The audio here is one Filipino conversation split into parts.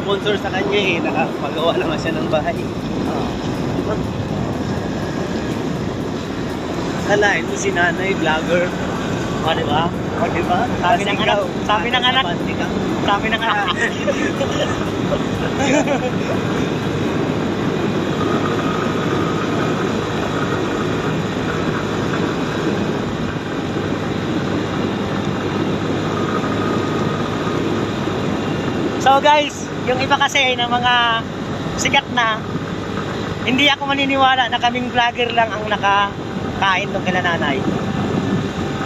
nag-sponsor sa kanya eh. Nakapagawa naman siya ng bahay. Diba? Akalain mo si nanay, vlogger. O, diba? O, diba? Sabi ng anak. Sabi ng anak. Sabi ng anak. So guys, yung iba kasi ng mga sikat na, hindi ako maniniwala na kaming vlogger lang ang nakakain ng kila nanay.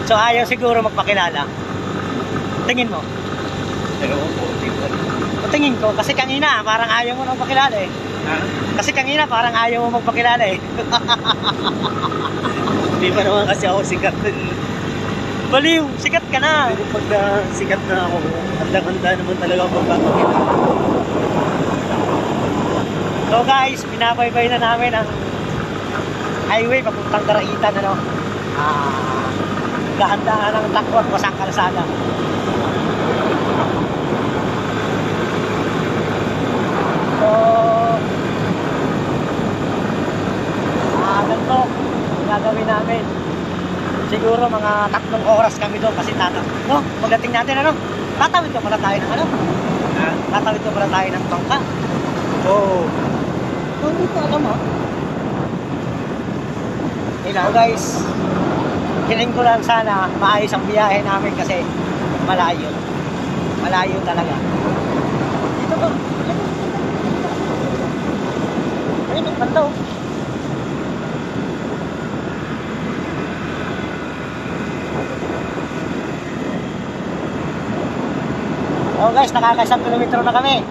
So ayaw siguro magpakilala. Tingin mo? Tingin ko, kasi kanina parang ayaw mo magpakilala eh. Ha? Kasi kanina parang ayaw mo magpakilala eh. Hindi pa naman kasi ako sikat. Baliw, sikat ka na. Pero pag sikat na ako, handa-handa naman talaga ako magpapakilala. So guys, binabaybay na namin ang highway papuntang Daraitan, ano. Gahandaan ng takbo at wasang kalsada. So, ganito gagawin namin. Siguro mga 3 oras kami doon kasi no, pagdating natin, ano, tatawid ko pala tayo ng ano? Tatawid ko pala tayo ng bangka. Oo. So, hindi ko alam, ha? Now guys, hiling ko lang sana maayos ang biyahe namin kasi malayo. Malayo talaga. Dito ba? Ayun, ang banda, oh. Oh guys, nakaka-1 kilometro na kami.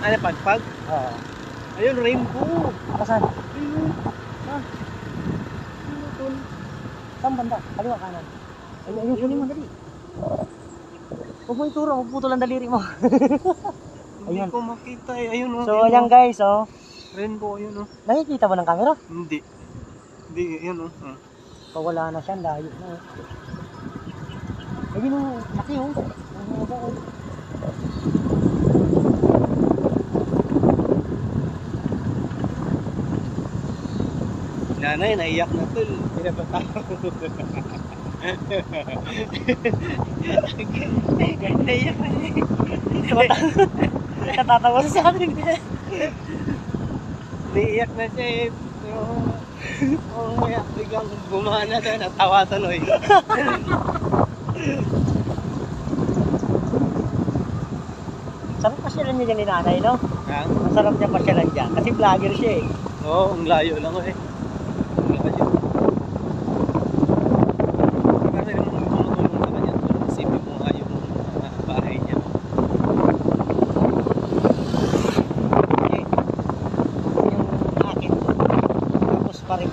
Ano, pagpag? Oo. Ayun, rainbow. Saan? Ayun. Ayun. Saan banda? Kaliwa kanan. Ayun, kunin mo, dali. Huwag mo ituro, magputol ang daliri mo. Hindi ko makita eh. Ayun, oh. So, ayan guys, oh. Rainbow, ayun, oh. Nakikita mo ng camera? Hindi. Hindi, ayun, oh. Pawala na siya, layo na. Ayun, oh. Laki, oh. Nanay, naiyak na tol. Pinapatawa. Naiyak na niya. Natatawa sa akin. Naiyak na siya eh. Oo, biglang gumana siya. Natawa tuloy. Sarap pasyalan niya dyan ni nanay, no? Ha? Ang sarap niya pasyalan dyan. Kasi vlogger siya eh. Oo, ang layo lang ko eh.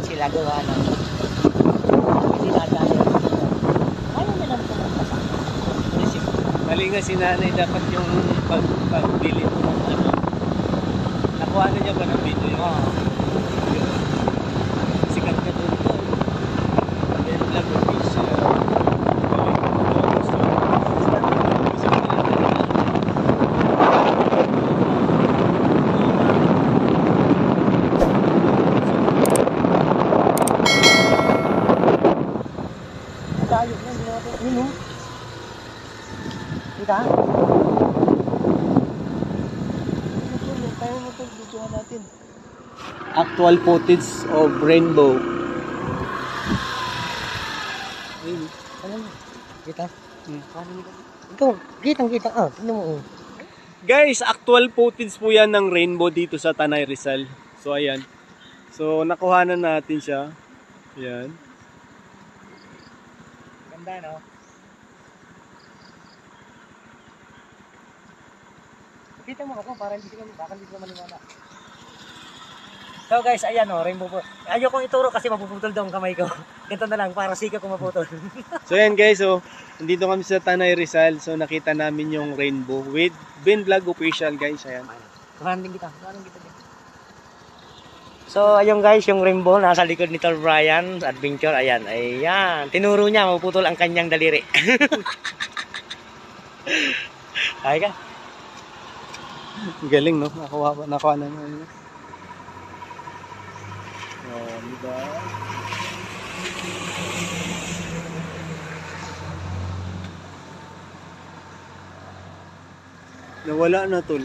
Sila gawa ng dinadali. Ayaw na lang pumunta sa akin. Mali nga si nanay, dapat yung pagbili mo ng ano. Nakuha na niya ba ng video yun? Oo. Sikat ka doon to. Then vlog or fish. Kita? Tayo mo ito, videohan natin. Actual footage of rainbow. Ayun. Ano mo? Kita? Ikaw, kitang-kita. Tignan mo. Guys, actual footage po yan ng rainbow dito sa Tanay Rizal. So ayan. So, nakuhanan natin siya. Yan. Ganda, no? Kita mo ako para hindi ka maniwala. So guys, ayan o, rainbow po. Ayokong ituro kasi mapuputol daw ang kamay ko. Ito na lang, para sika ko maputol. So yan guys, so nandito kami sa Tanay Rizal. So nakita namin yung rainbow with Ben Vlog Official guys. Ayan. Kuhanan din kita. So ayun guys, yung rainbow nasa likod ni Tol Brian Adventure. Ayan, ayan. Tinuro niya, mapuputol ang kanyang daliri. Ay ka. Galing no? Nakuha na naman. Oh, diba? Nawala na tol.